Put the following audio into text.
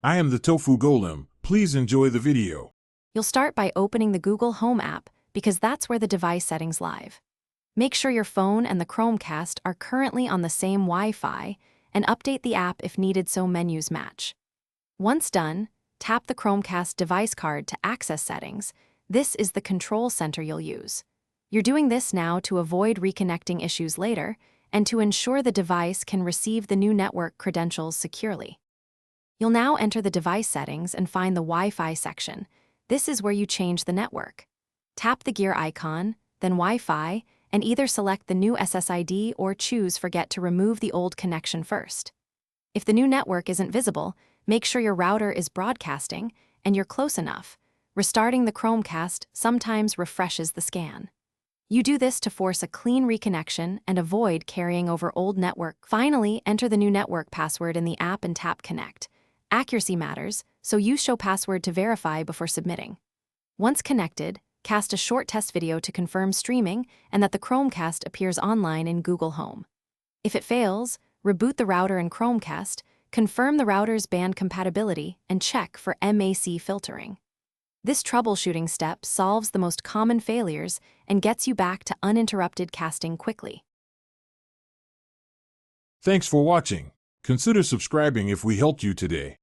I am the Tofu Golem. Please enjoy the video. You'll start by opening the Google Home app because that's where the device settings live. Make sure your phone and the Chromecast are currently on the same Wi-Fi and update the app if needed so menus match. Once done, tap the Chromecast device card to access settings. This is the control center you'll use. You're doing this now to avoid reconnecting issues later and to ensure the device can receive the new network credentials securely. You'll now enter the device settings and find the Wi-Fi section. This is where you change the network. Tap the gear icon, then Wi-Fi, and either select the new SSID or choose Forget to remove the old connection first. If the new network isn't visible, make sure your router is broadcasting and you're close enough. Restarting the Chromecast sometimes refreshes the scan. You do this to force a clean reconnection and avoid carrying over old network. Finally, enter the new network password in the app and tap Connect. Accuracy matters, so use Show Password to verify before submitting. Once connected, cast a short test video to confirm streaming and that the Chromecast appears online in Google Home. If it fails, reboot the router in Chromecast, confirm the router's band compatibility, and check for MAC filtering. This troubleshooting step solves the most common failures and gets you back to uninterrupted casting quickly. Thanks for watching. Consider subscribing if we helped you today.